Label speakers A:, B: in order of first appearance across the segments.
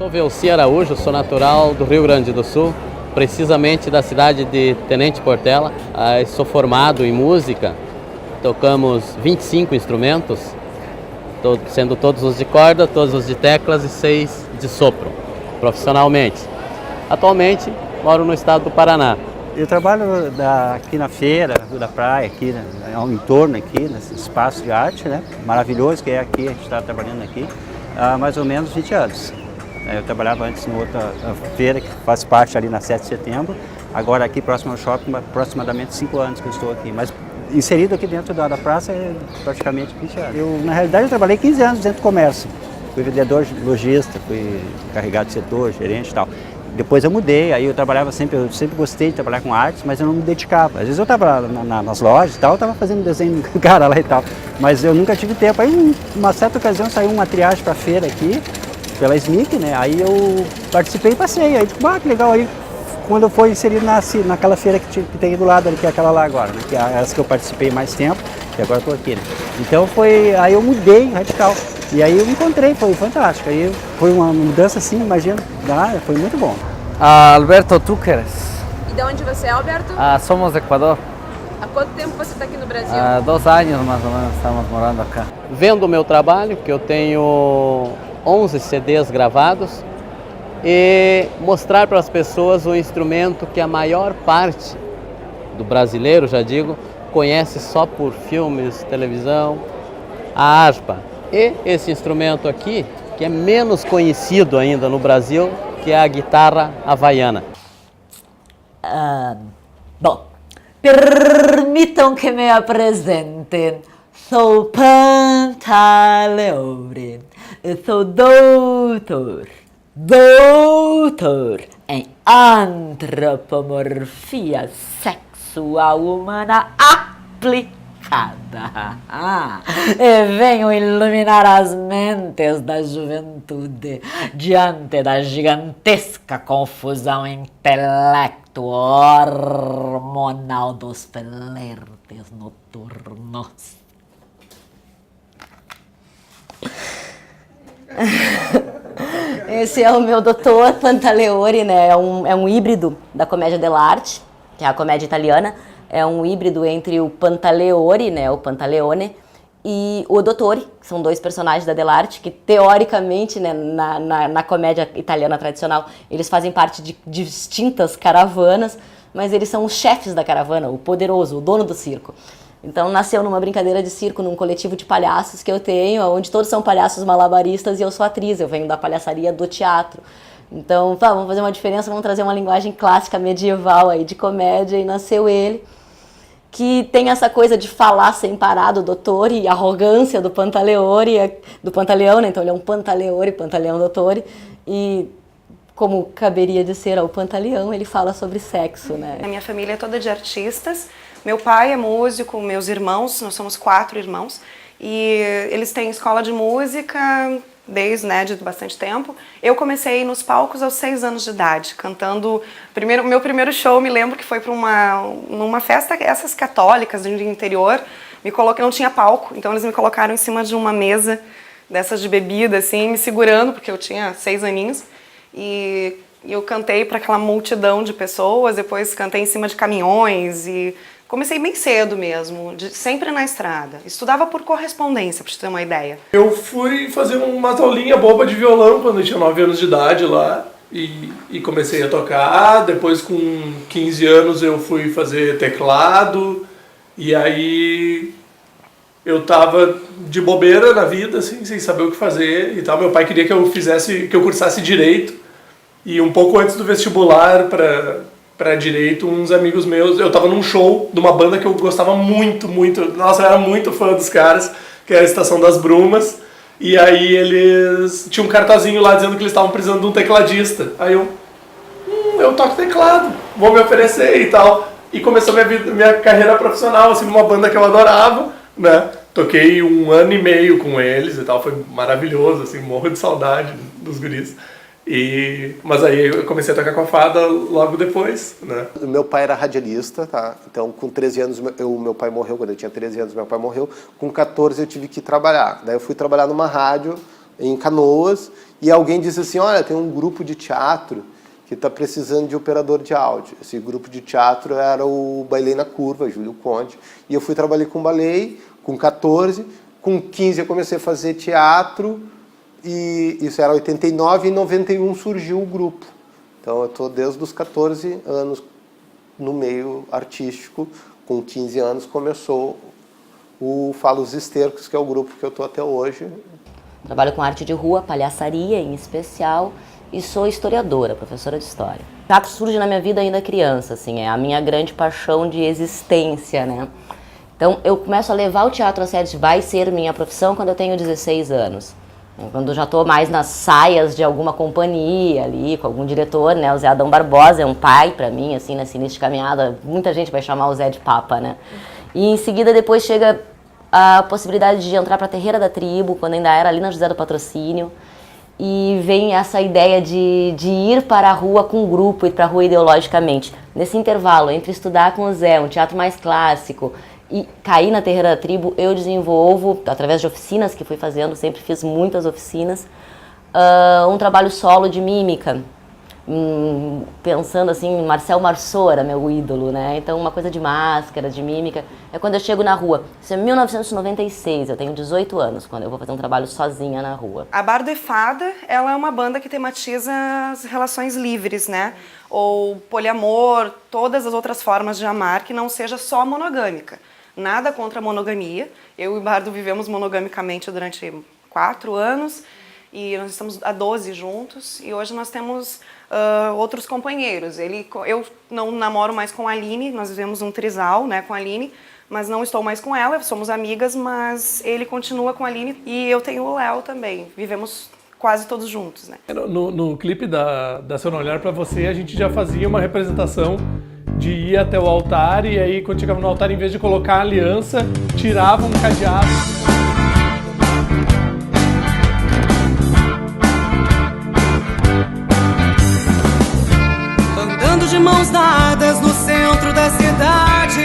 A: Sou Velci Araújo, sou natural do Rio Grande do Sul, precisamente da cidade de Tenente Portela. Sou formado em música, tocamos 25 instrumentos, sendo todos os de corda, todos os de teclas e 6 de sopro, profissionalmente. Atualmente moro no estado do Paraná.
B: Eu trabalho aqui na feira da praia, aqui, ao entorno aqui, nesse espaço de arte, né? Maravilhoso que é aqui, a gente está trabalhando aqui há mais ou menos 20 anos. Eu trabalhava antes em outra feira que faz parte ali na 7 de setembro, agora aqui próximo ao shopping, aproximadamente 5 anos que eu estou aqui. Mas inserido aqui dentro da praça é praticamente 20 anos. Na realidade eu trabalhei 15 anos dentro do comércio. Fui vendedor, lojista, fui encarregado de setor, gerente e tal. Depois eu mudei, aí eu sempre gostei de trabalhar com artes, mas eu não me dedicava. Às vezes eu estava nas lojas e tal, eu estava fazendo desenho do cara lá e tal, mas eu nunca tive tempo. Aí, uma certa ocasião, saiu uma triagem para a feira aqui, pela SMIC, né? Aí eu participei e passei. Aí, que legal. Aí, quando eu fui inserido naquela feira que tem do lado ali, que é aquela lá agora, né? Que é essa que eu participei mais tempo, e agora estou aqui, né? Então aí eu mudei radical. E aí eu me encontrei, foi fantástico. Aí foi uma mudança assim, imagina, foi muito bom.
C: Alberto Túqueres.
D: E de onde você é, Alberto?
C: Somos do Equador.
D: Há quanto tempo você está aqui no Brasil?
C: 2 anos mais ou menos estamos morando aqui.
A: Vendo o meu trabalho, que eu tenho 11 CDs gravados, e mostrar para as pessoas um instrumento que a maior parte do brasileiro, já digo, conhece só por filmes, televisão, a harpa. E esse instrumento aqui, que é menos conhecido ainda no Brasil, que é a guitarra havaiana.
E: Bom, permitam que me apresente. Sou Pantaleone. Sou doutor em antropomorfia sexual humana aplicada. E venho iluminar as mentes da juventude diante da gigantesca confusão intelecto hormonal dos flertes noturnos. Esse é o meu doutor Pantaleone, né? É um híbrido da comédia dell'arte, que é a comédia italiana. É um híbrido entre o Pantaleone, né, o Pantaleone, e o Dottore, que são 2 personagens da dell'arte, que teoricamente, né, na comédia italiana tradicional, eles fazem parte de distintas caravanas, mas eles são os chefes da caravana, o poderoso, o dono do circo. Então nasceu numa brincadeira de circo, num coletivo de palhaços que eu tenho, onde todos são palhaços malabaristas e eu sou atriz, eu venho da palhaçaria do teatro. Então, vamos fazer uma diferença, vamos trazer uma linguagem clássica medieval aí de comédia, e nasceu ele, que tem essa coisa de falar sem parar do Dottore, e a arrogância do Pantaleone, né? Então ele é um Pantaleone, Pantaleão Dottore, e como caberia de ser ao Pantaleão, ele fala sobre sexo, né?
F: A minha família é toda de artistas, meu pai é músico, meus irmãos, nós somos 4 irmãos, e eles têm escola de música desde, né, de bastante tempo. Eu comecei nos palcos aos 6 anos de idade, cantando. Meu primeiro show, me lembro que foi para numa festa, essas católicas do interior, não tinha palco, então eles me colocaram em cima de uma mesa dessas de bebida, assim, me segurando, porque eu tinha 6 aninhos, e eu cantei para aquela multidão de pessoas, depois cantei em cima de caminhões, e comecei bem cedo mesmo, sempre na estrada. Estudava por correspondência, pra te ter uma ideia.
G: Eu fui fazer umas aulinhas boba de violão quando eu tinha 9 anos de idade lá e comecei a tocar. Depois, com 15 anos, eu fui fazer teclado e aí eu tava de bobeira na vida, assim, sem saber o que fazer e tal. Meu pai queria que eu cursasse Direito e um pouco antes do vestibular para Direito, uns amigos meus, eu tava num show de uma banda que eu gostava muito, nossa, eu era muito fã dos caras, que era a Estação das Brumas, e aí eles tinham um cartazinho lá dizendo que eles estavam precisando de um tecladista. Aí eu toco teclado, vou me oferecer e tal. E começou minha carreira profissional, assim, numa banda que eu adorava, né? Toquei 1 ano e meio com eles e tal, foi maravilhoso, assim, morro de saudade dos guris. Mas aí eu comecei a tocar com a fada logo depois, né?
H: Meu pai era radialista, tá? Então com 13 anos meu pai morreu, quando eu tinha 13 anos meu pai morreu. Com 14 eu tive que trabalhar. Daí eu fui trabalhar numa rádio em Canoas, e alguém disse assim, olha, tem um grupo de teatro que está precisando de operador de áudio. Esse grupo de teatro era o Bailei na Curva, Júlio Conte, e eu trabalhei com ballet, com 14, com 15 eu comecei a fazer teatro, e isso era 89, e em 91 surgiu o grupo. Então eu estou desde os 14 anos no meio artístico, com 15 anos começou o Fala os Estercos, que é o grupo que eu estou até hoje.
E: Trabalho com arte de rua, palhaçaria em especial, e sou historiadora, professora de história. O teatro surge na minha vida ainda criança, assim, é a minha grande paixão de existência, né? Então eu começo a levar o teatro a sério, vai ser minha profissão quando eu tenho 16 anos. Quando eu já estou mais nas saias de alguma companhia ali, com algum diretor, né? O Zé Adão Barbosa é um pai para mim, assim, na Sinistra Caminhada. Muita gente vai chamar o Zé de Papa, né? E em seguida depois chega a possibilidade de entrar para a Terreira da Tribo, quando ainda era ali na José do Patrocínio. E vem essa ideia de ir para a rua com o grupo, ir para a rua ideologicamente. Nesse intervalo entre estudar com o Zé, um teatro mais clássico, e cair na Terreira da Tribo, eu desenvolvo, através de oficinas que fui fazendo, sempre fiz muitas oficinas, um trabalho solo de mímica, pensando assim, Marcel Marceau era meu ídolo, né? Então uma coisa de máscara, de mímica, é quando eu chego na rua. Isso é 1996, eu tenho 18 anos, quando eu vou fazer um trabalho sozinha na rua.
F: A Bardo e Fada, ela é uma banda que tematiza as relações livres, né? Ou poliamor, todas as outras formas de amar que não seja só monogâmica. Nada contra a monogamia. Eu e o Bardo vivemos monogamicamente durante 4 anos e nós estamos há 12 juntos e hoje nós temos outros companheiros. Eu não namoro mais com a Aline, nós vivemos um trisal, né, com a Aline, mas não estou mais com ela, somos amigas, mas ele continua com a Aline e eu tenho o Léo também. Vivemos quase todos juntos, né?
G: No clipe da Seu Não Olhar Pra Você, a gente já fazia uma representação de ir até o altar e aí quando chegava no altar, em vez de colocar a aliança, tirava um cadeado.
I: Andando de mãos dadas no centro da cidade,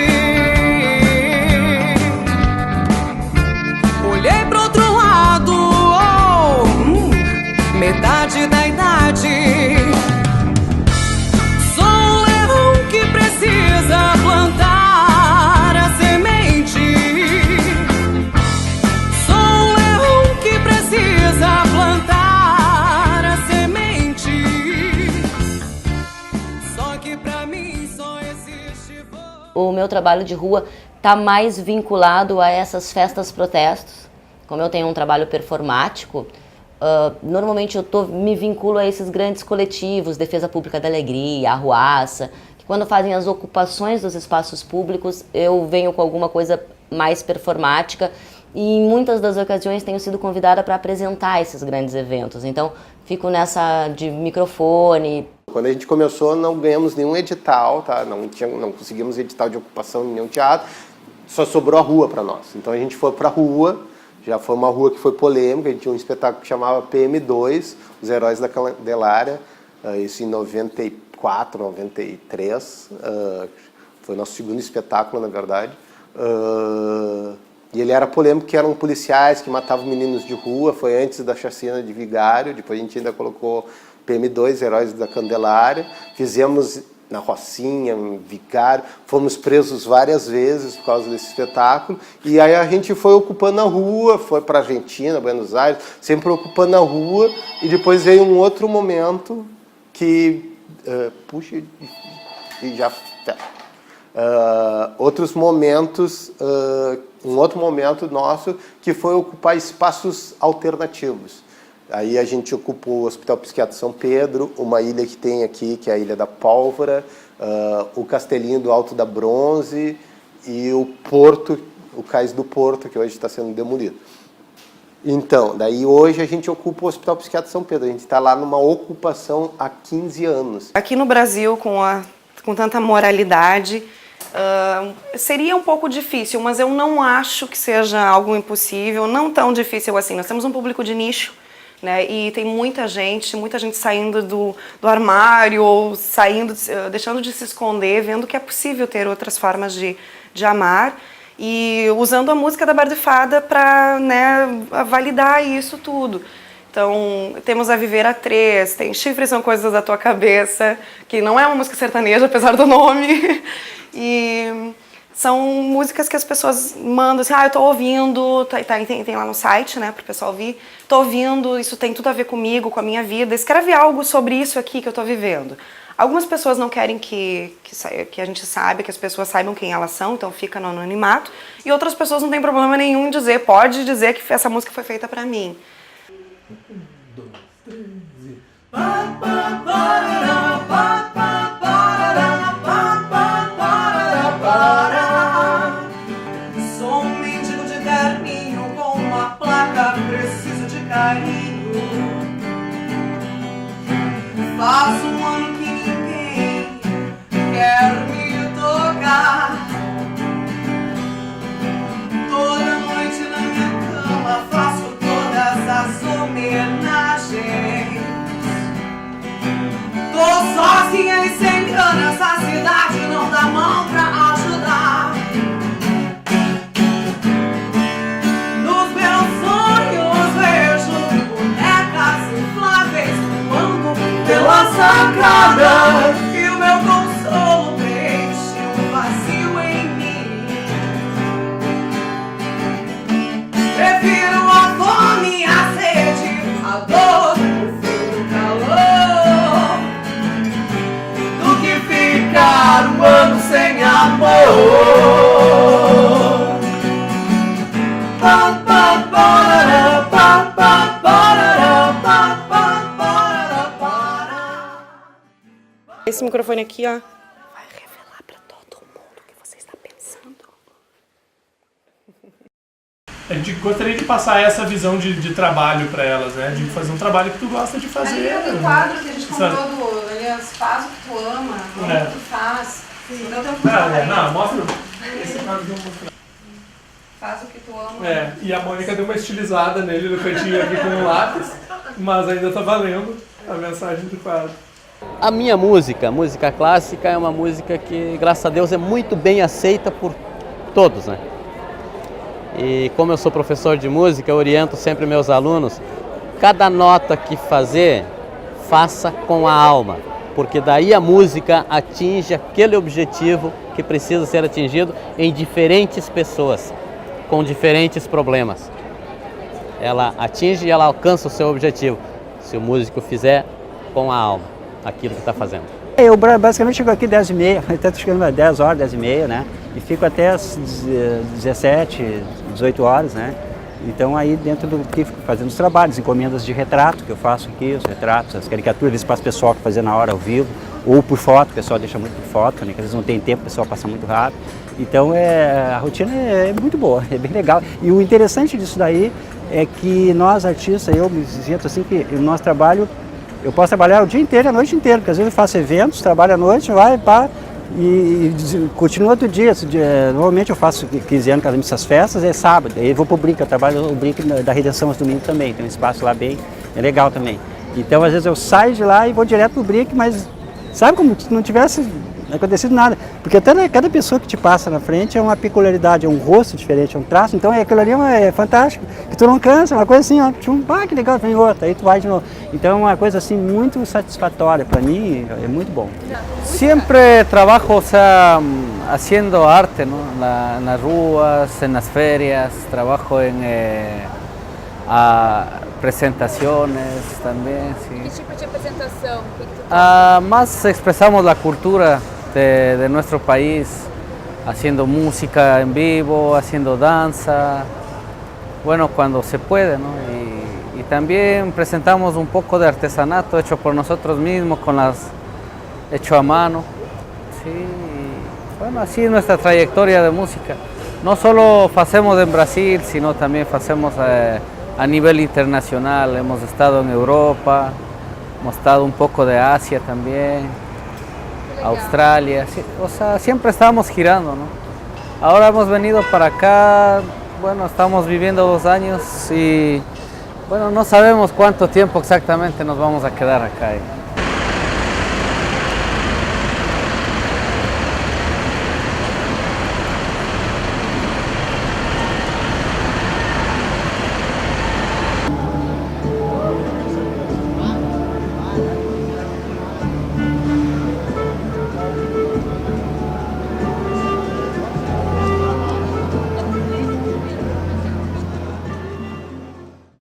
I: olhei pro outro lado, metade da idade. Sou um leão que precisa plantar a semente. Sou um leão que precisa plantar a semente. Só que pra mim só existe
E: O meu trabalho de rua está mais vinculado a essas festas protestos. Como eu tenho um trabalho performático, normalmente me vinculo a esses grandes coletivos, Defesa Pública da Alegria, Arruaça, que quando fazem as ocupações dos espaços públicos, eu venho com alguma coisa mais performática e em muitas das ocasiões tenho sido convidada para apresentar esses grandes eventos. Então, fico nessa de microfone.
H: Quando a gente começou, não ganhamos nenhum edital, tá? Não conseguimos edital de ocupação em nenhum teatro, só sobrou a rua para nós. Então a gente foi para a rua. Já foi uma rua que foi polêmica, a gente tinha um espetáculo que chamava PM2, Os Heróis da Candelária, isso em 94, 93, foi o nosso segundo espetáculo, na verdade. E ele era polêmico, que eram policiais que matavam meninos de rua, foi antes da chacina de Vigário, depois a gente ainda colocou PM2, Heróis da Candelária, fizemos na Rocinha, em Vigário, fomos presos várias vezes por causa desse espetáculo, e aí a gente foi ocupando a rua, foi para a Argentina, Buenos Aires, sempre ocupando a rua, e depois veio um outro momento que, outros momentos, um outro momento nosso, que foi ocupar espaços alternativos. Aí a gente ocupou o Hospital Psiquiátrico São Pedro, uma ilha que tem aqui, que é a Ilha da Pólvora, o Castelinho do Alto da Bronze e o Porto, o Cais do Porto, que hoje está sendo demolido. Então, daí hoje a gente ocupa o Hospital Psiquiátrico São Pedro, a gente está lá numa ocupação há 15 anos.
F: Aqui no Brasil, com tanta moralidade, seria um pouco difícil, mas eu não acho que seja algo impossível, não tão difícil assim. Nós temos um público de nicho, né? E tem muita gente saindo do armário, ou deixando de se esconder, vendo que é possível ter outras formas de amar e usando a música da Bardo e Fada para, né, validar isso tudo. Então, temos A Viver a Três, tem Chifres São Coisas da Tua Cabeça, que não é uma música sertaneja, apesar do nome. E são músicas que as pessoas mandam assim, eu tô ouvindo, tem lá no site, né, pro pessoal ouvir, tô ouvindo, isso tem tudo a ver comigo, com a minha vida, escreve algo sobre isso aqui que eu tô vivendo. Algumas pessoas não querem que a gente saiba, que as pessoas saibam quem elas são, então fica no anonimato, e outras pessoas não tem problema nenhum em dizer, pode dizer que essa música foi feita pra mim.
I: 1, 2, 3 e... Sou um mendigo de terninho com uma placa, preciso de carinho. Faz um ano que ninguém quer me tocar. Toda noite na minha cama faço todas as homenagens. Tô sozinha e sem grana, essa cidade não dá mão pra ajudar. Nos meus sonhos vejo bonecas infláveis voando pela sacada, e o meu consolo preenche um vazio em mim. Prefiro a fome, a sede, a dor, o frio, o calor, do que ficar um ano sem amor.
F: Esse microfone aqui, ó, vai revelar pra todo mundo o que você está pensando.
G: A gente gostaria de passar essa visão de trabalho para elas, né? De fazer um trabalho que tu gosta de fazer.
D: Ali tem quadro que a gente comprou
G: Sabe?
D: aliás, faz o que tu ama, o que tu faz. Então tem um
G: Não, mostra esse quadro que eu vou mostrar.
D: Faz o que tu ama.
G: É, e a Mônica deu uma estilizada nele no cantinho aqui com um lápis, mas ainda tá valendo a mensagem do quadro.
A: A minha música clássica, é uma música que, graças a Deus, é muito bem aceita por todos, né? E como eu sou professor de música, eu oriento sempre meus alunos, cada nota que fazer, faça com a alma, porque daí a música atinge aquele objetivo que precisa ser atingido em diferentes pessoas, com diferentes problemas. Ela atinge e ela alcança o seu objetivo, se o músico fizer com a alma aquilo que está fazendo.
B: Eu basicamente chego aqui 10h30, até estou chegando às 10 horas, 10h30, né? E fico até às 17, 18 horas, né? Então aí dentro do que fico fazendo os trabalhos, encomendas de retrato que eu faço aqui, os retratos, as caricaturas, espaço pessoal que fazer na hora ao vivo, ou por foto, o pessoal deixa muito por foto, né? Que às vezes não tem tempo, o pessoal passa muito rápido. Então a rotina é muito boa, é bem legal. E o interessante disso daí é que nós artistas, eu me sinto assim que o nosso trabalho, eu posso trabalhar o dia inteiro e a noite inteira, porque às vezes eu faço eventos, trabalho à noite, vai, pá, e continuo outro dia. Normalmente eu faço 15 anos, casamento, essas festas, é sábado, aí eu vou pro Brinco, eu trabalho no Brinco da Redenção aos domingos também, tem um espaço lá bem, é legal também. Então às vezes eu saio de lá e vou direto pro Brinco, mas sabe como se não tivesse acontecido nada, porque até cada pessoa que te passa na frente é uma peculiaridade, é um rosto diferente, é um traço, então aquilo ali é fantástico, que tu não cansa, uma coisa assim, ó, que legal, vem outra, aí tu vai de novo. Então é uma coisa assim muito satisfatória para mim, é muito bom.
C: Siempre trabajo, o sea, haciendo arte, ¿no? En las ruas, en las ferias, trabajo en presentaciones también, sí.
D: Que tipo de apresentação? O que tu tá?
C: Más expresamos la cultura de nuestro país, haciendo música en vivo, haciendo danza, bueno, cuando se puede, ¿no? Y también presentamos un poco de artesanato hecho por nosotros mismos, hecho a mano, sí. Bueno, así es nuestra trayectoria de música. No solo hacemos en Brasil, sino también hacemos a nivel internacional. Hemos estado en Europa, hemos estado un poco de Asia también, Australia, sí, o sea, siempre estamos girando, ¿no? Ahora hemos venido para acá, bueno, estamos viviendo 2 años y, bueno, no sabemos cuánto tiempo exactamente nos vamos a quedar acá.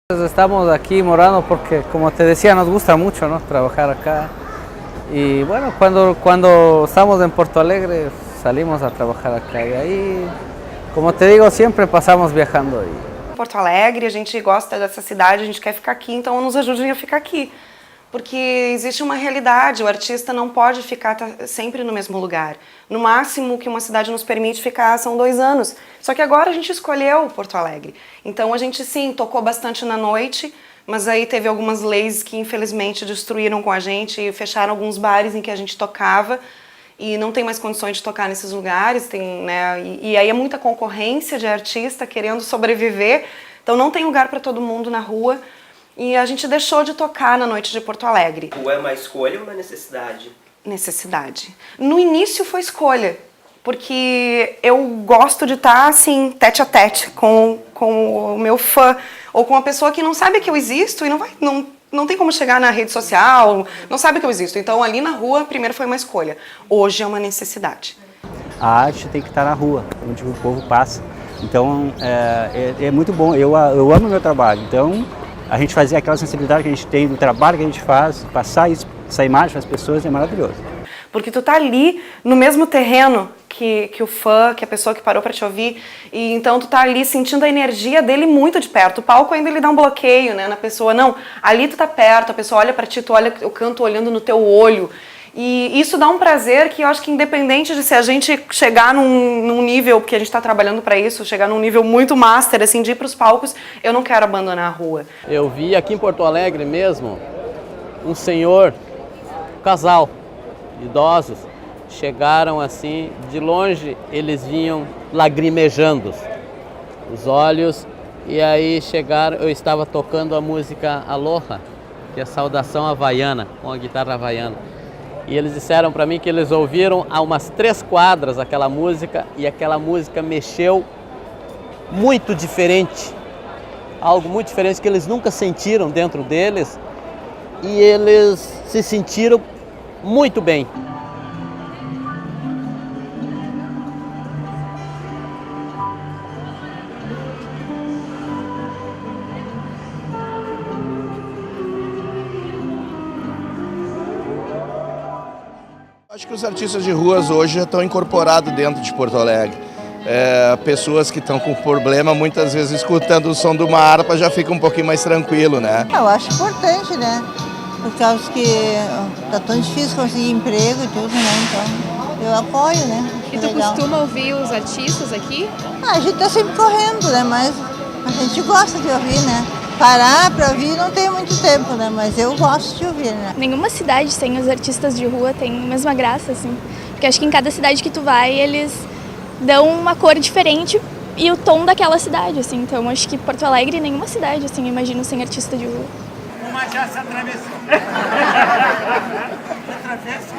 C: Estamos aquí morando porque, como te decía, nos gusta mucho, ¿no?, trabajar acá. Y bueno, cuando estamos en Porto Alegre salimos a trabajar acá. Y ahí, como te digo, siempre pasamos viajando.
F: Porto Alegre, a gente gosta dessa cidade, a gente quer ficar aqui, então nos ajudem a ficar aqui. Porque existe uma realidade, o artista não pode ficar sempre no mesmo lugar. No máximo que uma cidade nos permite ficar são 2 anos. Só que agora a gente escolheu Porto Alegre. Então a gente sim, tocou bastante na noite, mas aí teve algumas leis que infelizmente destruíram com a gente e fecharam alguns bares em que a gente tocava e não tem mais condições de tocar nesses lugares, né? E aí é muita concorrência de artista querendo sobreviver, então não tem lugar para todo mundo na rua. E a gente deixou de tocar na noite de Porto Alegre.
J: Ou é uma escolha ou uma necessidade?
F: Necessidade. No início foi escolha, porque eu gosto de estar assim, tete a tete com o meu fã, ou com uma pessoa que não sabe que eu existo e não tem como chegar na rede social, não sabe que eu existo. Então ali na rua, primeiro foi uma escolha. Hoje é uma necessidade.
B: A arte tem que estar na rua, onde o povo passa. Então é muito bom, eu amo o meu trabalho. Então a gente fazer aquela sensibilidade que a gente tem do trabalho que a gente faz, passar essa imagem para as pessoas é maravilhoso.
F: Porque tu tá ali no mesmo terreno que o fã, que a pessoa que parou para te ouvir, e então tu tá ali sentindo a energia dele muito de perto. O palco ainda ele dá um bloqueio, né, na pessoa. Não, ali tu tá perto, a pessoa olha para ti, tu olha, eu canto olhando no teu olho. E isso dá um prazer que eu acho que independente de se a gente chegar num nível, porque a gente está trabalhando para isso, chegar num nível muito master, assim, de ir para os palcos, eu não quero abandonar a rua.
A: Eu vi aqui em Porto Alegre mesmo, um senhor, um casal, idosos, chegaram assim, de longe eles vinham lagrimejando os olhos, e aí chegaram, eu estava tocando a música Aloha, que é a saudação havaiana, com a guitarra havaiana. E eles disseram para mim que eles ouviram a umas 3 quadras aquela música e aquela música mexeu muito diferente. Algo muito diferente que eles nunca sentiram dentro deles e eles se sentiram muito bem.
K: Acho que os artistas de ruas hoje já estão incorporados dentro de Porto Alegre. Pessoas que estão com problema, muitas vezes escutando o som de uma harpa já fica um pouquinho mais tranquilo, né?
L: Eu acho importante, né? Por causa que tá tão difícil conseguir emprego e tudo, né? Então eu apoio, né?
M: E tu costuma ouvir os artistas aqui?
L: A gente tá sempre correndo, né? Mas a gente gosta de ouvir, né? Parar para ouvir não tem muito tempo, né? Mas eu gosto de ouvir, né?
M: Nenhuma cidade sem os artistas de rua tem a mesma graça, assim. Porque acho que em cada cidade que tu vai, eles dão uma cor diferente e o tom daquela cidade, assim. Então acho que Porto Alegre, nenhuma cidade, assim, imagino, sem artista de rua.
N: Uma já se atravessou. Atravessa.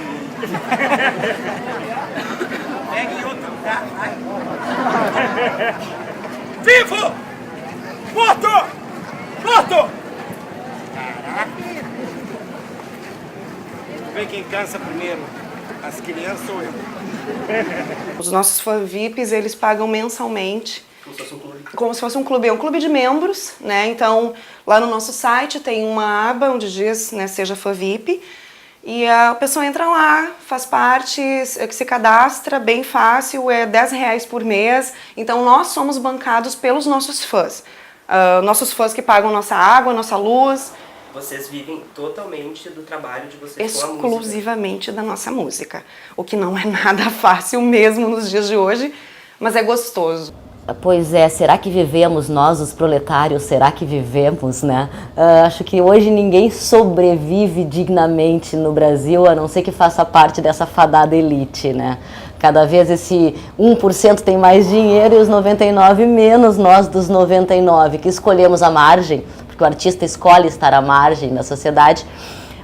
N: Pegue outro carro, vai. Vivo! Morto! Morto! Caraca! Vê quem cansa primeiro. As crianças ou eu?
F: Os nossos fã VIPs, eles pagam mensalmente. Como se fosse um clube. É um clube de membros, né? Então, lá no nosso site tem uma aba onde diz, né, seja fã VIP. E a pessoa entra lá, faz parte, se cadastra, bem fácil, é R$10 por mês. Então, nós somos bancados pelos nossos fãs. Nossos fãs que pagam nossa água, nossa luz.
J: Vocês vivem totalmente do trabalho de vocês com a música.
F: Exclusivamente da nossa música. O que não é nada fácil mesmo nos dias de hoje, mas é gostoso.
E: Pois é, será que vivemos nós, os proletários, será que vivemos, né? Acho que hoje ninguém sobrevive dignamente no Brasil, a não ser que faça parte dessa fadada elite, né? Cada vez esse 1% tem mais dinheiro e os 99% menos nós dos 99%, que escolhemos a margem, porque o artista escolhe estar à margem da sociedade.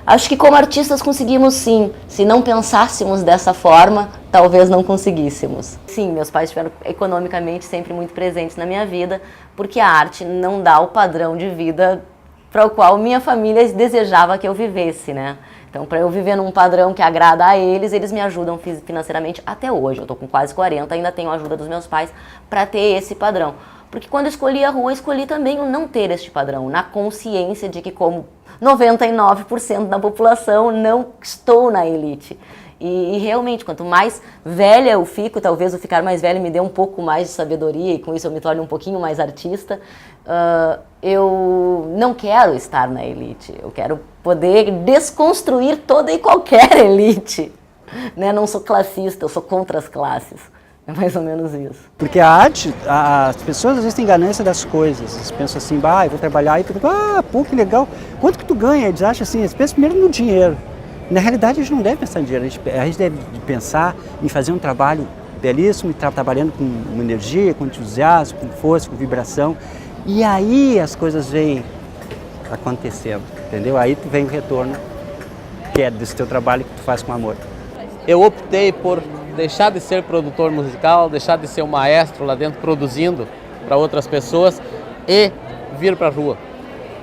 E: Acho que como artistas conseguimos sim, se não pensássemos dessa forma, talvez não conseguíssemos. Sim, meus pais estiveram economicamente sempre muito presentes na minha vida, porque a arte não dá o padrão de vida para o qual minha família desejava que eu vivesse, né? Então, para eu viver num padrão que agrada a eles, eles me ajudam financeiramente até hoje. Eu estou com quase 40, ainda tenho a ajuda dos meus pais para ter esse padrão. Porque quando eu escolhi a rua, eu escolhi também o não ter este padrão, na consciência de que, como 99% da população, não estou na elite. E realmente, quanto mais velha eu fico, talvez o ficar mais velho me dê um pouco mais de sabedoria e com isso eu me torne um pouquinho mais artista, eu não quero estar na elite, eu quero poder desconstruir toda e qualquer elite. Né? Não sou classista, eu sou contra as classes. É mais ou menos isso.
B: Porque a arte, as pessoas às vezes têm ganância das coisas. Eles pensam assim, eu vou trabalhar e perguntam, pô, que legal. Quanto que tu ganha? Eles acham assim, eles pensam primeiro no dinheiro. Na realidade, a gente não deve pensar em dinheiro, a gente deve pensar em fazer um trabalho belíssimo, e trabalhando com energia, com entusiasmo, com força, com vibração. E aí as coisas vêm acontecendo, entendeu? Aí tu vem o retorno, que é desse teu trabalho que tu faz com amor.
A: Eu optei por deixar de ser produtor musical, deixar de ser um maestro lá dentro produzindo para outras pessoas e vir para a rua.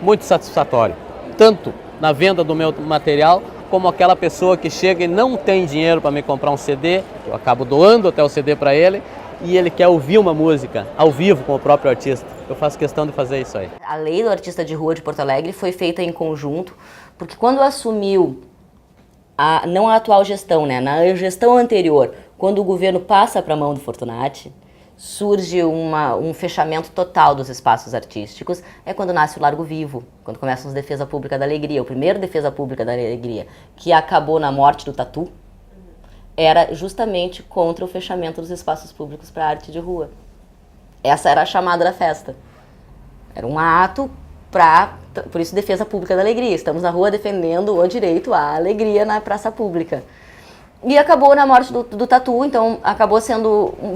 A: Muito satisfatório, tanto na venda do meu material, como aquela pessoa que chega e não tem dinheiro para me comprar um CD, eu acabo doando até o CD para ele, e ele quer ouvir uma música ao vivo com o próprio artista. Eu faço questão de fazer isso aí.
E: A lei do artista de rua de Porto Alegre foi feita em conjunto, porque quando assumiu não a atual gestão, né? Na gestão anterior, quando o governo passa para a mão do Fortunati, surge um fechamento total dos espaços artísticos, é quando nasce o Largo Vivo, quando começa os Defesa Pública da Alegria. O primeiro Defesa Pública da Alegria, que acabou na morte do Tatu, era justamente contra o fechamento dos espaços públicos para arte de rua. Essa era a chamada da festa. Era um ato por isso, Defesa Pública da Alegria. Estamos na rua defendendo o direito à alegria na praça pública. E acabou na morte do Tatu, então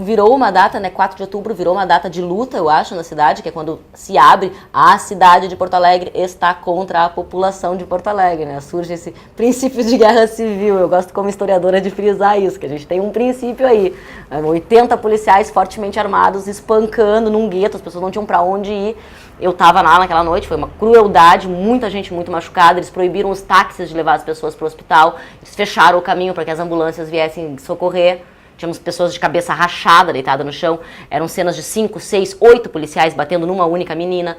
E: virou uma data, né, 4 de outubro, virou uma data de luta, eu acho, na cidade, que é quando se abre a cidade de Porto Alegre está contra a população de Porto Alegre, né? Surge esse princípio de guerra civil. Eu gosto como historiadora de frisar isso, que a gente tem um princípio aí. 80 policiais fortemente armados espancando num gueto, as pessoas não tinham para onde ir. Eu estava lá naquela noite, foi uma crueldade, muita gente muito machucada, eles proibiram os táxis de levar as pessoas para o hospital, eles fecharam o caminho para que as ambulâncias viessem socorrer, tínhamos pessoas de cabeça rachada, deitada no chão, eram cenas de 5, 6, 8 policiais batendo numa única menina,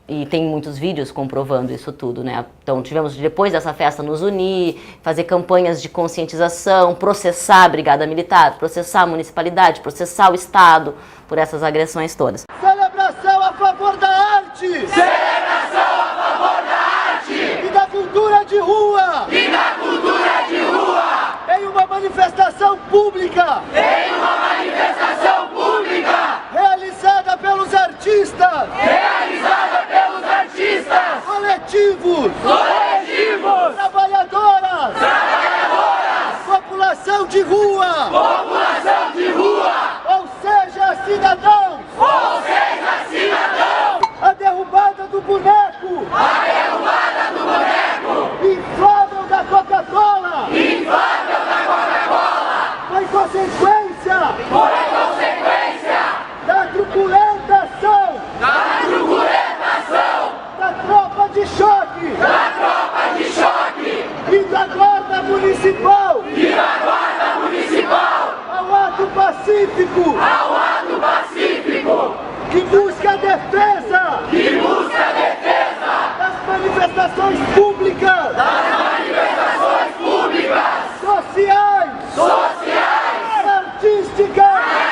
E: e tem muitos vídeos comprovando isso tudo, né? Então tivemos, depois dessa festa, nos unir, fazer campanhas de conscientização, processar a Brigada Militar, processar a municipalidade, processar o Estado por essas agressões todas.
I: Celebração a favor da arte! Celebração a favor da arte! E da cultura de rua! E da cultura de rua! Em uma manifestação pública! Em uma manifestação pública! Realizada pelos artistas! Realizada pelos artistas! Coletivos! Coletivos! Trabalhadoras! Trabalhadoras! População de rua! População de rua! Ou seja, cidadãos! Ou seja, cidadãos! A derrubada do boneco! A derrubada do boneco! Inflável da Coca-Cola! Inflável da Coca-Cola! Foi consequência! Foi consequência! Da truculenta ação! Da truculenta ação! Da tropa de choque! Da tropa de choque! E da guarda municipal! E da guarda municipal! Ao ato pacífico! Ao ato pacífico! Que busca a defesa! Que busca a defesa! Das manifestações públicas! Das manifestações públicas! Sociais! Sociais! Artísticas!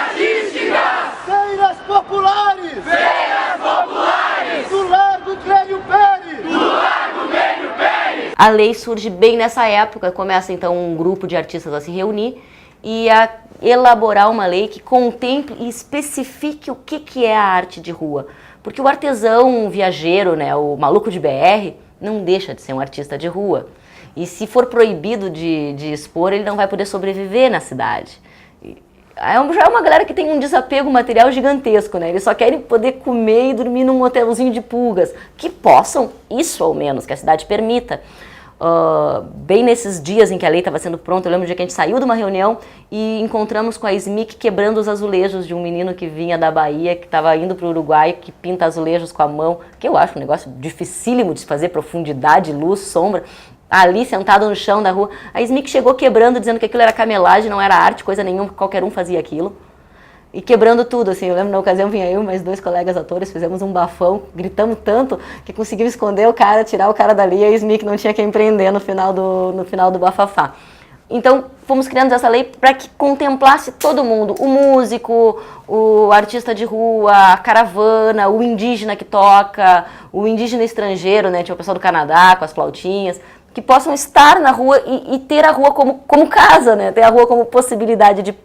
I: Artísticas! Feiras populares! Feiras populares! Do Largo Grêmio Pérez! Do Largo Grêmio Pérez!
E: A lei surge bem nessa época, começa então um grupo de artistas a se reunir e a elaborar uma lei que contemple e especifique o que é a arte de rua. Porque o artesão viajeiro, né, o maluco de BR, não deixa de ser um artista de rua. E se for proibido de expor, ele não vai poder sobreviver na cidade. Já é uma galera que tem um desapego material gigantesco, né? Eles só querem poder comer e dormir num hotelzinho de pulgas. Que possam, isso ao menos, que a cidade permita. Bem nesses dias em que a lei estava sendo pronta, eu lembro do dia que a gente saiu de uma reunião e encontramos com a SMIC quebrando os azulejos de um menino que vinha da Bahia, que estava indo para o Uruguai, que pinta azulejos com a mão, que eu acho um negócio dificílimo de se fazer, profundidade, luz, sombra, ali sentado no chão da rua. A SMIC chegou quebrando, dizendo que aquilo era camelagem, não era arte, coisa nenhuma, qualquer um fazia aquilo. e quebrando tudo, assim. Eu lembro na ocasião vinha eu e mais 2 colegas atores, fizemos um bafão, gritamos tanto que conseguimos esconder o cara, tirar o cara dali e a Smic não tinha quem prender no final do bafafá. Então, fomos criando essa lei para que contemplasse todo mundo, o músico, o artista de rua, a caravana, o indígena que toca, o indígena estrangeiro, né, tipo o pessoal do Canadá com as flautinhas, que possam estar na rua e ter a rua como casa, né, ter a rua como possibilidade de...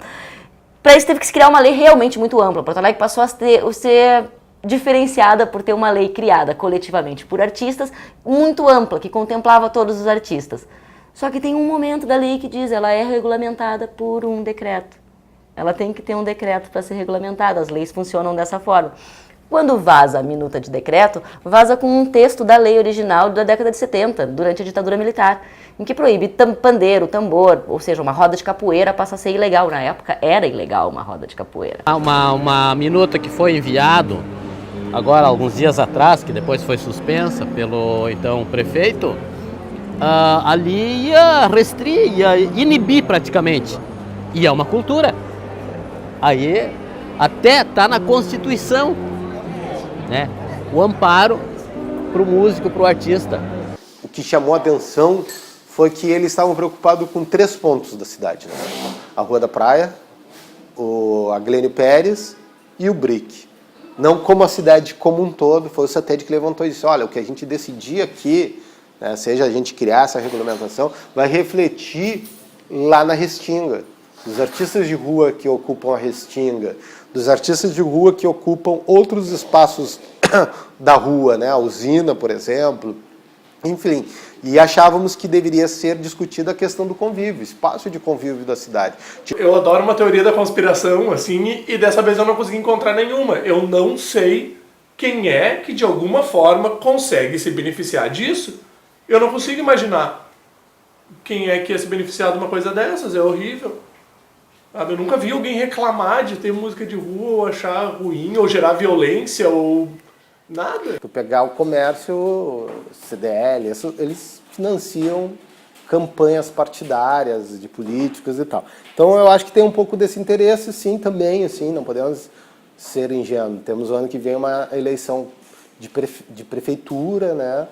E: Para isso teve que se criar uma lei realmente muito ampla. Porto Alegre passou a ser diferenciada por ter uma lei criada coletivamente por artistas muito ampla, que contemplava todos os artistas. Só que tem um momento da lei que diz, ela é regulamentada por um decreto. Ela tem que ter um decreto para ser regulamentada, as leis funcionam dessa forma. Quando vaza a minuta de decreto, vaza com um texto da lei original da década de 70, durante a ditadura militar, em que proíbe pandeiro, tambor, ou seja, uma roda de capoeira passa a ser ilegal. Na época era ilegal uma roda de capoeira.
A: Uma minuta que foi enviado, agora alguns dias atrás, que depois foi suspensa pelo então prefeito, ali ia restringir, ia inibir praticamente. E é uma cultura. Aí até está na Constituição, né? O amparo para o músico, para o artista.
H: O que chamou a atenção foi que eles estavam preocupados com 3 pontos da cidade, né? A Rua da Praia, a Glênio Pérez e o Brick. Não como a cidade como um todo, foi o satélite que levantou e disse, olha, o que a gente decidir aqui, né, seja a gente criar essa regulamentação, vai refletir lá na Restinga. Dos artistas de rua que ocupam a Restinga, dos artistas de rua que ocupam outros espaços da rua, né, a usina, por exemplo, enfim. E achávamos que deveria ser discutida a questão do convívio, espaço de convívio da cidade.
G: Eu adoro uma teoria da conspiração, assim, e dessa vez eu não consegui encontrar nenhuma. Eu não sei quem é que de alguma forma consegue se beneficiar disso. Eu não consigo imaginar quem é que ia se beneficiar de uma coisa dessas, é horrível. Eu nunca vi alguém reclamar de ter música de rua, ou achar ruim, ou gerar violência, ou nada.
H: Tu pegar o comércio, CDL, eles financiam campanhas partidárias de políticos e tal. Então eu acho que tem um pouco desse interesse, sim, também, assim, não podemos ser ingênuos. Temos o ano que vem uma eleição de prefeitura, né?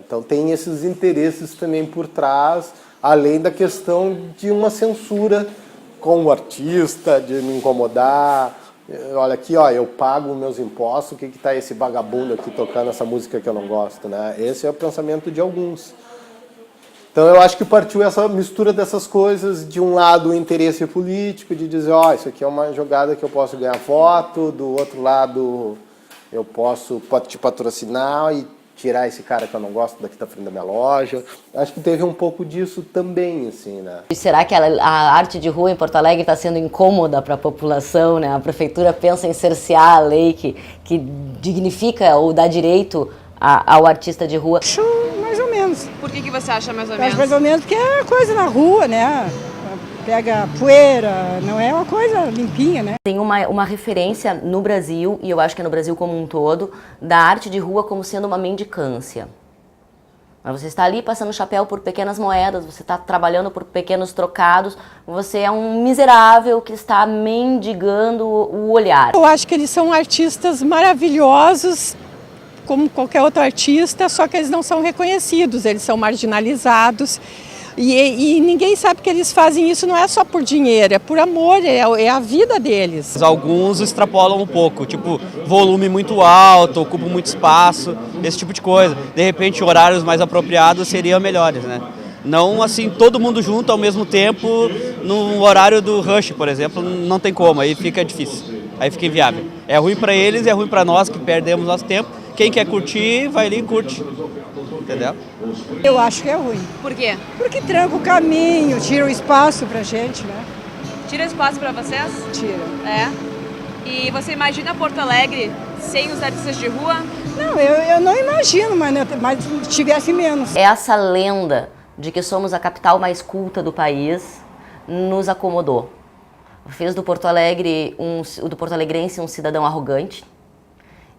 H: Então tem esses interesses também por trás, além da questão de uma censura com o artista, de me incomodar. Olha aqui, ó, eu pago meus impostos, o que está esse vagabundo aqui tocando essa música que eu não gosto, né? Esse é o pensamento de alguns. Então eu acho que partiu essa mistura dessas coisas, de um lado o interesse político, de dizer, ó, isso aqui é uma jogada que eu posso ganhar voto, do outro lado eu posso te patrocinar e tirar esse cara que eu não gosto daqui da frente da minha loja. Acho que teve um pouco disso também, assim, né?
E: E será que a arte de rua em Porto Alegre está sendo incômoda para a população, né? A prefeitura pensa em cercear a lei que dignifica ou dá direito ao artista de rua?
O: Acho mais ou menos.
D: Por que você acha mais ou
O: Acho
D: menos?
O: mais ou menos porque é coisa na rua, né? Pega poeira, não é uma coisa limpinha, né?
E: Tem uma referência no Brasil, e eu acho que é no Brasil como um todo, da arte de rua como sendo uma mendicância. Você está ali passando chapéu por pequenas moedas, você está trabalhando por pequenos trocados, você é um miserável que está mendigando o olhar.
O: Eu acho que eles são artistas maravilhosos, como qualquer outro artista, só que eles não são reconhecidos, eles são marginalizados. E ninguém sabe que eles fazem isso, não é só por dinheiro, é por amor, é a vida deles.
P: Alguns extrapolam um pouco, tipo volume muito alto, ocupam muito espaço, esse tipo de coisa. De repente horários mais apropriados seriam melhores, né? Não assim, todo mundo junto ao mesmo tempo, no horário do rush, por exemplo, não tem como, aí fica difícil, aí fica inviável. É ruim para eles, é ruim para nós que perdemos nosso tempo. Quem quer curtir, vai ali e curte. Entendeu?
O: Eu acho que é ruim.
D: Por quê?
O: Porque tranca o caminho, tira o espaço pra gente, né?
D: Tira espaço pra vocês?
O: Tira.
D: É? E você imagina Porto Alegre sem os artistas de rua?
O: Não, eu não imagino, mas tivesse menos.
E: Essa lenda de que somos a capital mais culta do país nos acomodou. Fez do Porto Alegrense um cidadão arrogante,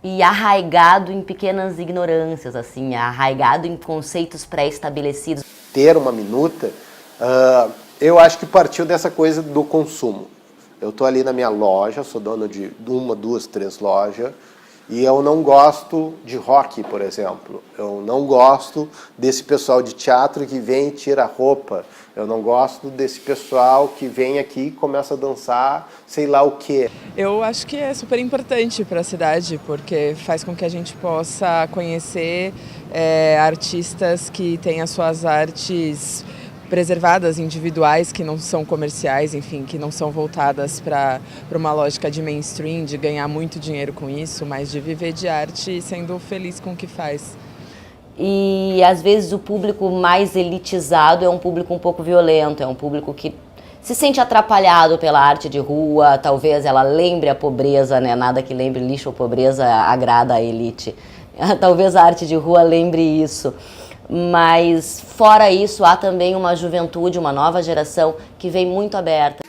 E: e arraigado em pequenas ignorâncias, assim, arraigado em conceitos pré-estabelecidos.
H: Ter uma minuta, eu acho que partiu dessa coisa do consumo. Eu estou ali na minha loja, sou dono de 1, 2, 3 lojas, e eu não gosto de rock, por exemplo. Eu não gosto desse pessoal de teatro que vem e tira a roupa. Eu não gosto desse pessoal que vem aqui e começa a dançar sei lá o quê.
Q: Eu acho que é super importante para a cidade, porque faz com que a gente possa conhecer artistas que têm as suas artes preservadas, individuais, que não são comerciais, enfim, que não são voltadas para uma lógica de mainstream, de ganhar muito dinheiro com isso, mas de viver de arte sendo feliz com o que faz.
E: E às vezes o público mais elitizado é um público um pouco violento, é um público que se sente atrapalhado pela arte de rua, talvez ela lembre a pobreza, né? Nada que lembre lixo ou pobreza agrada a elite. Talvez a arte de rua lembre isso. Mas fora isso, há também uma juventude, uma nova geração que vem muito aberta.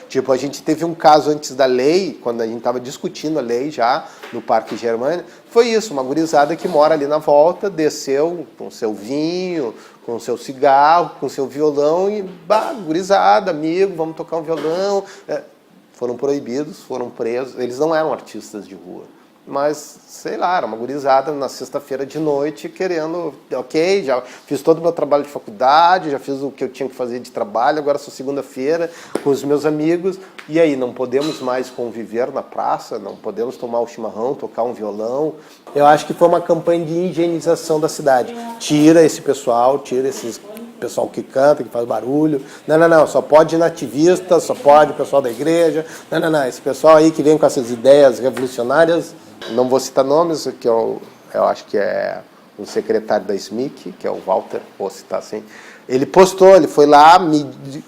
H: Tipo, a gente teve um caso antes da lei, quando a gente estava discutindo a lei já no Parque Germânia, foi isso, uma gurizada que mora ali na volta, desceu com seu vinho, com seu cigarro, com seu violão e, gurizada, amigo, vamos tocar um violão. Foram proibidos, foram presos, eles não eram artistas de rua. Mas, sei lá, era uma gurizada na sexta-feira de noite querendo, ok, já fiz todo o meu trabalho de faculdade, já fiz o que eu tinha que fazer de trabalho, agora sou segunda-feira com os meus amigos, e aí, não podemos mais conviver na praça, não podemos tomar o chimarrão, tocar um violão. Eu acho que foi uma campanha de higienização da cidade. Tira esse pessoal, tira esses pessoal que canta, que faz barulho. Não, só pode nativista, só pode o pessoal da igreja. Não, esse pessoal aí que vem com essas ideias revolucionárias, não vou citar nomes, que eu acho que é o secretário da SMIC, que é o Walter, vou citar assim. Ele postou, ele foi lá,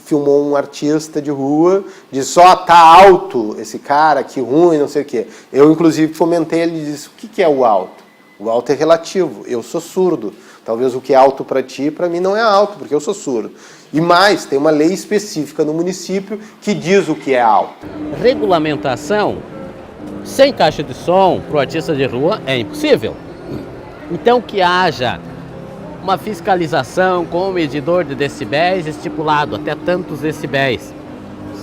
H: filmou um artista de rua, disse, tá alto esse cara, que ruim, não sei o quê. Eu, inclusive, comentei, ele disse, o que é o alto? O alto é relativo, eu sou surdo. Talvez o que é alto para ti, para mim não é alto, porque eu sou surdo. E mais, tem uma lei específica no município que diz o que é alto.
A: Regulamentação sem caixa de som para o artista de rua é impossível. Então que haja uma fiscalização com um medidor de decibéis estipulado até tantos decibéis,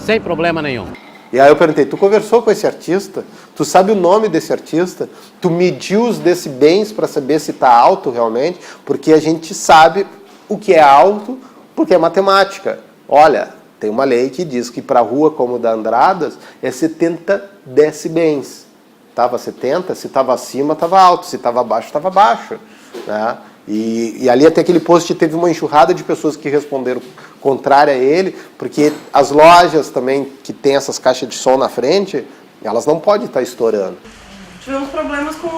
A: sem problema nenhum.
H: E aí eu perguntei, tu conversou com esse artista? Tu sabe o nome desse artista? Tu mediu os decibéis para saber se está alto realmente? Porque a gente sabe o que é alto, porque é matemática. Olha, tem uma lei que diz que para a rua como da Andradas é 70 decibéis. Estava 70, se estava acima estava alto, se estava abaixo estava baixo, né? E ali até aquele post teve uma enxurrada de pessoas que responderam contrário a ele, porque as lojas também que tem essas caixas de som na frente, elas não podem estar estourando.
D: Tivemos problemas com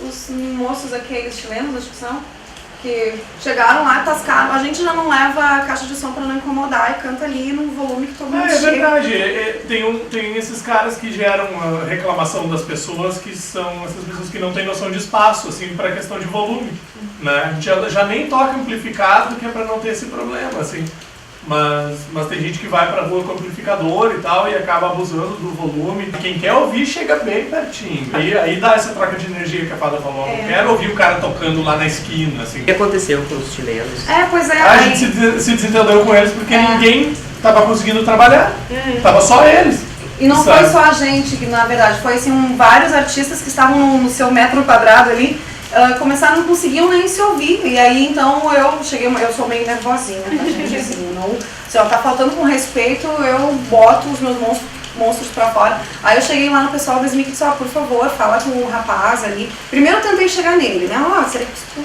D: os moços aqueles chilenos, acho que são, que chegaram lá, tascaram. A gente já não leva a caixa de som para não incomodar e canta ali num volume que todo mundo chega.
G: É verdade, tem esses caras que geram a reclamação das pessoas, que são essas pessoas que não têm noção de espaço, assim, para questão de volume, né? A gente já nem toca amplificado, que é para não ter esse problema, assim. Mas tem gente que vai pra rua com amplificador e tal e acaba abusando do volume. Quem quer ouvir chega bem pertinho. E aí dá essa troca de energia que a Fada falou. Não quero ouvir o cara tocando lá na esquina, assim.
J: O que aconteceu com os chilenos?
D: Pois é.
G: A gente se desentendeu com eles porque ninguém tava conseguindo trabalhar. Tava só eles.
D: E não foi só a gente, que na verdade foi assim, vários artistas que estavam no seu metro quadrado ali. Começaram, não conseguiam nem se ouvir, e aí então eu sou meio nervosinha, tá, gente, assim, se ela tá faltando com respeito, eu boto os meus monstros pra fora. Aí eu cheguei lá no pessoal do SMIC e disse, por favor, fala com o rapaz ali. Primeiro eu tentei chegar nele, né,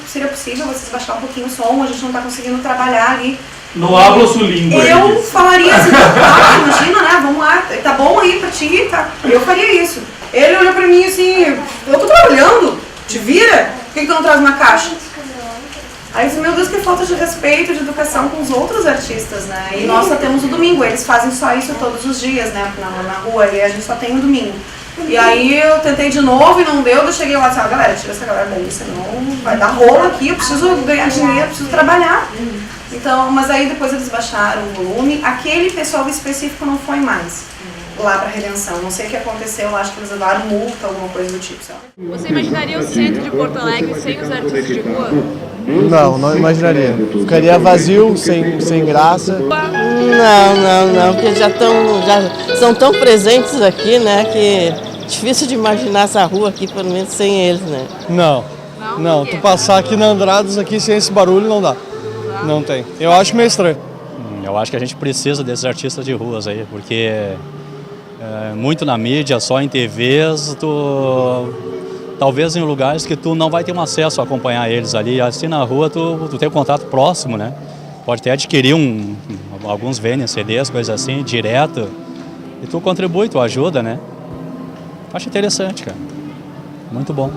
D: seria possível vocês baixar um pouquinho o som, a gente não tá conseguindo trabalhar ali.
G: No hablo sua língua.
D: Eu falaria assim, imagina, né, vamos lá, tá bom aí pra ti, tá, eu faria isso. Ele olhou pra mim assim, eu tô trabalhando. Te vira? Por que tu não traz uma caixa? Aí eu disse, meu Deus, que falta de respeito, de educação com os outros artistas, né? E nós só temos o domingo, eles fazem só isso todos os dias, né? Na rua, e a gente só tem o domingo. E aí eu tentei de novo e não deu, eu cheguei lá e disse, galera, tira essa galera daí, senão vai dar rolo aqui, eu preciso ganhar dinheiro, eu preciso trabalhar. Então, mas aí depois eles baixaram o volume, aquele pessoal específico não foi mais lá pra Redenção, não sei o que aconteceu, acho que eles levaram multa, alguma coisa do tipo, sabe?
R: Você imaginaria o centro de Porto Alegre sem os artistas de rua?
S: Não imaginaria. Ficaria vazio, sem graça.
T: Não, porque já são tão presentes aqui, né, que é difícil de imaginar essa rua aqui, pelo menos sem eles, né?
S: Não, tu passar aqui na Andradas aqui sem esse barulho não dá. Não tem. Eu acho meio estranho.
U: Eu acho que a gente precisa desses artistas de ruas aí, porque muito na mídia, só em TVs, talvez em lugares que tu não vai ter um acesso a acompanhar eles ali. Assim na rua tu tem um contato próximo, né? Pode até adquirir alguns vendem CDs, coisas assim, direto. E tu contribui, tu ajuda, né? Acho interessante, cara. Muito bom.